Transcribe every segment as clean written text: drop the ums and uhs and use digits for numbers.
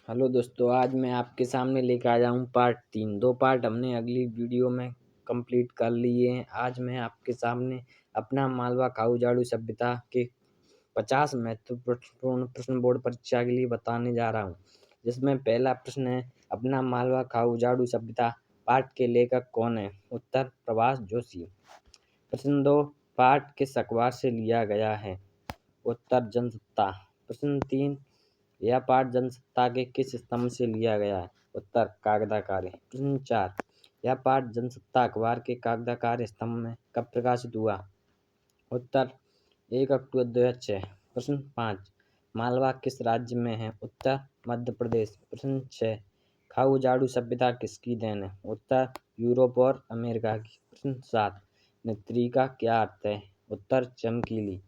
Hello दोस्तों, आज मैं आपके सामने लेकर आया हूँ पार्ट 3। 2 पार्ट हमने अगली वीडियो में कंप्लीट कर लिए हैं। आज मैं आपके सामने अपना मालवा काऊ जाड़ू सभ्यता के 50 महत्वपूर्ण प्रश्न बोर्ड परीक्षा के लिए बताने जा रहा हूँ, जिसमें पहला प्रश्न है, अपना मालवा काऊ जाड़ू सभ्यता पाठ के लेखक कौन है? उत्तर प्रभाष जोशी। प्रश्न 2, पाठ किस अखबार से लिया गया है? उत्तर जनसत्ता। प्रश्न 3, यह पाठ जनसत्ता के किस स्तंभ से लिया गया है? उत्तर कागदाकार। प्रश्न 4, यह पाठ जनसत्ता अखबार के कागदाकार स्तंभ में कब प्रकाशित हुआ? उत्तर 1 अक्टूबर 2006। प्रश्न 5, मालवा किस राज्य में है? उत्तर मध्य प्रदेश। प्रश्न 6, खाऊ जाड़ू सभ्यता किसकी देन है? उत्तर यूरोप और अमेरिका की। प्रश्न 7, नेत्री का क्या अर्थ है? उत्तर चमकीली।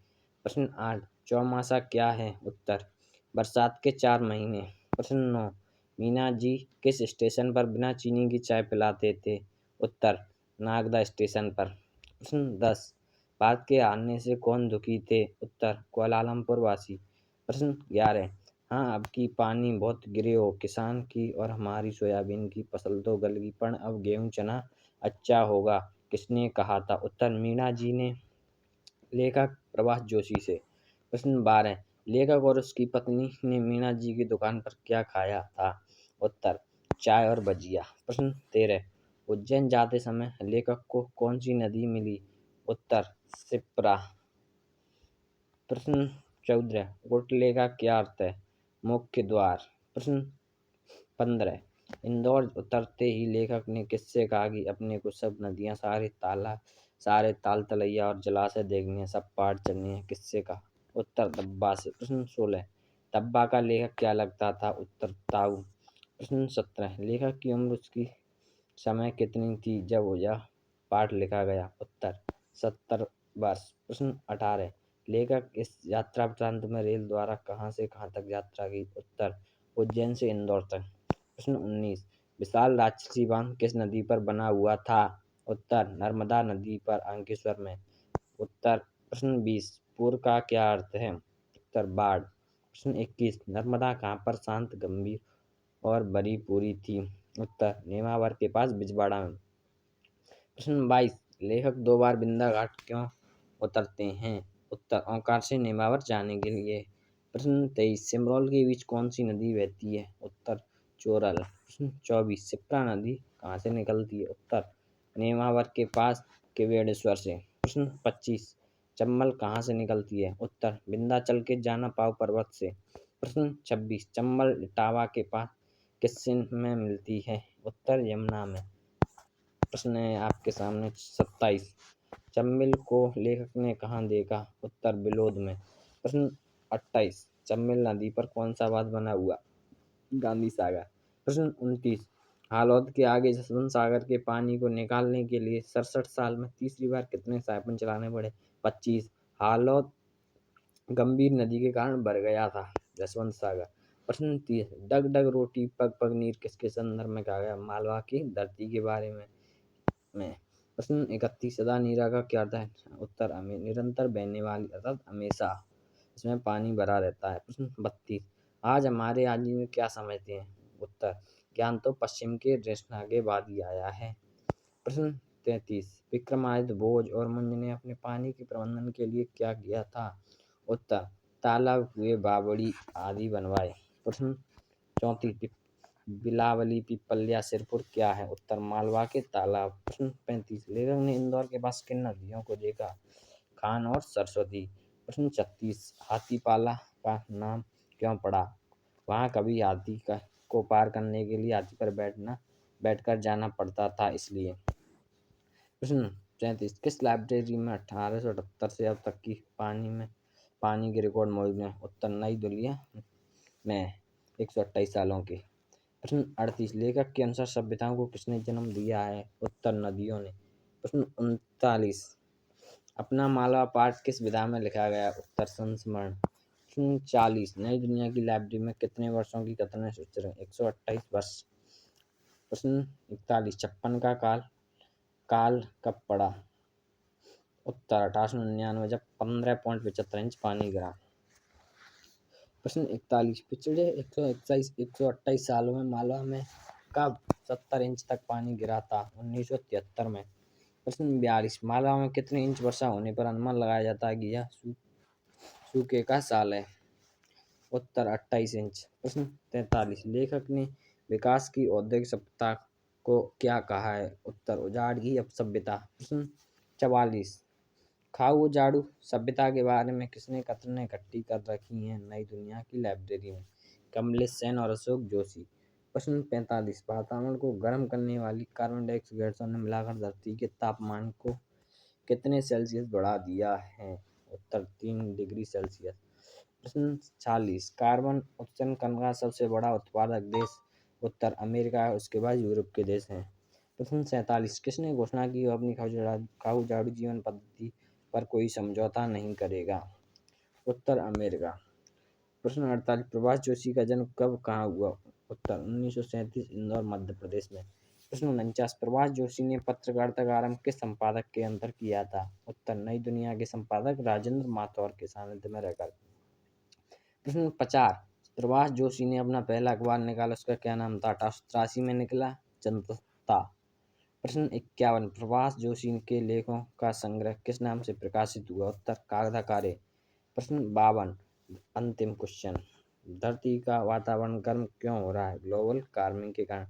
प्रश्न 8, चौमासा क्या है? उत्तर बरसात के 4 महीने। प्रश्न 9, मीना जी किस स्टेशन पर बिना चीनी की चाय पिलाते थे? उत्तर नागदा स्टेशन पर। प्रश्न 10, भारत के हारने से कौन दुखी थे? उत्तर कुआलालंपुर वासी। प्रश्न 11, हाँ अब की पानी बहुत गिरे हो किसान की और हमारी सोयाबीन की फसल तो गल गई, पर अब गेहूं चना अच्छा होगा, किसने कहा था? उत्तर मीणा जी ने। लेखक प्रभाष जोशी से। प्रश्न 12, लेखक और उसकी पत्नी ने मीणा जी की दुकान पर क्या खाया था? उत्तर चाय और भजिया। प्रश्न 13, उज्जैन जाते समय लेखक को कौन सी नदी मिली? उत्तर शिप्रा। प्रश्न 14, कुटले का क्या अर्थ है? मुख्य द्वार। प्रश्न 15, इंदौर उतरते ही लेखक ने किससे कहा कि अपने को सब नदियां, सारे ताल तलैया और जलाशय देखने हैं, सब पार चलनी है? किससे कहा? उत्तर दब्बा से। प्रश्न 16, दब्बा का लेखक क्या लगता था? उत्तर ताऊ। प्रश्न 17, लेखक की उम्र उसकी समय कितनी थी जब यह पाठ लिखा गया? उत्तर 70 वर्ष। प्रश्न 18, लेखक इस यात्रा वृत्तांत में रेल द्वारा कहाँ से कहाँ तक यात्रा की? उत्तर उज्जैन से इंदौर तक। प्रश्न 19, विशाल राजसी बांध किस नदी पर बना हुआ था? उत्तर नर्मदा नदी पर अंकेश्वर में। उत्तर प्रश्न 20, पूर का क्या अर्थ है? उत्तर बाढ़। प्रश्न 21, नर्मदा कहाँ पर शांत, गंभीर और बड़ी पूरी थी? उत्तर नेमावर के पास बिजवाड़ा में। प्रश्न 22, लेखक 2 बार बिंदा घाट क्यों उतरते हैं? उत्तर ओंकार से नेमावर जाने के लिए। प्रश्न 23, सिमरौल के बीच कौन सी नदी बहती है? उत्तर चोरल। प्रश्न 24, शिप्रा नदी कहाँ से निकलती है? उत्तर नेमावर के पास केवड़ेश्वर से। प्रश्न 25, चंबल कहाँ से निकलती है? उत्तर विंध्याचल के जाना पाव पर्वत से। प्रश्न 26, चंबल इटावा के पास किस में मिलती है? उत्तर यमुना में। प्रश्न है आपके सामने 27, चंबल को लेखक ने कहाँ देखा? उत्तर बिलोद में। प्रश्न 28, चंबल नदी पर कौन सा बांध बना हुआ? गांधी सागर। प्रश्न 29, हालौद के आगे जसवंत सागर के पानी को निकालने के लिए 67 साल में तीसरी बार कितने साइफन चलाने पड़े? 25, हालौद गंभीर नदी के कारण भर गया था जसवंत सागर। प्रश्न 30, डग डग रोटी पग पग नीर किसके संदर्भ में कहा गया? मालवा की धरती के बारे में। प्रश्न 31, सदा नीरा का क्या अर्थ है? उत्तर निरंतर बहने वाली अर्थात हमेशा इसमें पानी भरा रहता है। प्रश्न 32, आज हमारे आदमी में क्या समझते हैं? उत्तर ज्ञान तो पश्चिम के रचना के बाद ही आया है। प्रश्न 33, विक्रमादित्य भोज और मुंज ने अपने पानी के प्रबंधन के लिए क्या किया था? उत्तर तालाब, कुएं, बावड़ी आदि बनवाए। प्रश्न 34, बिलावली पिपल्या सिरपुर क्या है? उत्तर मालवा के तालाब। प्रश्न 35, लेखक ने इंदौर के पास किन नदियों को देखा? खान और सरस्वती। प्रश्न 36, हाथीपाला का नाम क्यों पड़ा? वहाँ कभी को पार करने के लिए हाथी पर बैठकर जाना पड़ता था, इसलिए। प्रश्न 37, किस लाइब्रेरी में 1878 से अब तक की पानी के रिकॉर्ड मौजूद हैं? उत्तर नई दिल्ली में 128 सालों के। प्रश्न 38, लेखक के अनुसार सभ्यताओं को किसने जन्म दिया है? उत्तर नदियों ने। प्रश्न 39, अपना मालवा पाठ किस विधा में लिखा गया? उत्तर संस्मरण। प्रश्न 40, नई दुनिया की लाइब्रेरी में कितने वर्षों की कतरनी सूची है? 128 वर्ष। प्रश्न 41, छप्पन का काल कब पड़ा? उत्तर 1899 जब 15.75 इंच पानी गिरा। प्रश्न 41 पिछले 128 सालों में मालवा में कब 70 इंच तक पानी गिरा था? 1973 में। प्रश्न 42 मालवा में कितने इंच वर्षा होने पर अनुमान लगाया जाता है कि यह सूखे का साल है? उत्तर 28 इंच। प्रश्न 43 लेखक ने विकास की औद्योगिक सभ्यता को क्या कहा है? उत्तर उजाड़ की सभ्यता। प्रश्न 44 खाऊ जाड़ू सभ्यता के बारे में किसने कतरनें इकट्ठी कर रखी हैं नई दुनिया की लाइब्रेरी में? कमलेश सेन और अशोक जोशी। प्रश्न 45 वातावरण को गर्म करने वाली कार्बन डाइऑक्साइड गैसों ने मिलाकर धरती के तापमान को कितने सेल्सियस बढ़ा दिया है? उत्तर 3 डिग्री सेल्सियस। प्रश्न 46 कार्बन उत्सर्जन का सबसे बड़ा उत्पादक देश? उत्तर अमेरिका है, उसके बाद यूरोप के देश हैं। प्रश्न 47 किसने घोषणा की वो अपनी खाऊ झाड़ू जीवन पद्धति पर कोई समझौता नहीं करेगा? उत्तर अमेरिका। प्रश्न 48 प्रभाष जोशी का जन्म कब कहाँ हुआ? उत्तर 1937 इंदौर मध्य प्रदेश में। प्रश्न 49 प्रभाष जोशी ने पत्रकारिता का आरंभ किस संपादक के अंदर किया था? उत्तर नई दुनिया के संपादक राजेंद्र माथुर के सानिध्य में रहकर। प्रश्न 50 प्रभाष जोशी ने अपना पहला अखबार निकाला, उसका क्या नाम था? 88 में निकला जनता। प्रश्न 51 प्रभाष जोशी के लेखों का संग्रह किस नाम से प्रकाशित हुआ? उत्तर कागधाकारे। प्रश्न 52 अंतिम क्वेश्चन धरती का वातावरण गर्म क्यों हो रहा है? ग्लोबल वार्मिंग के कारण।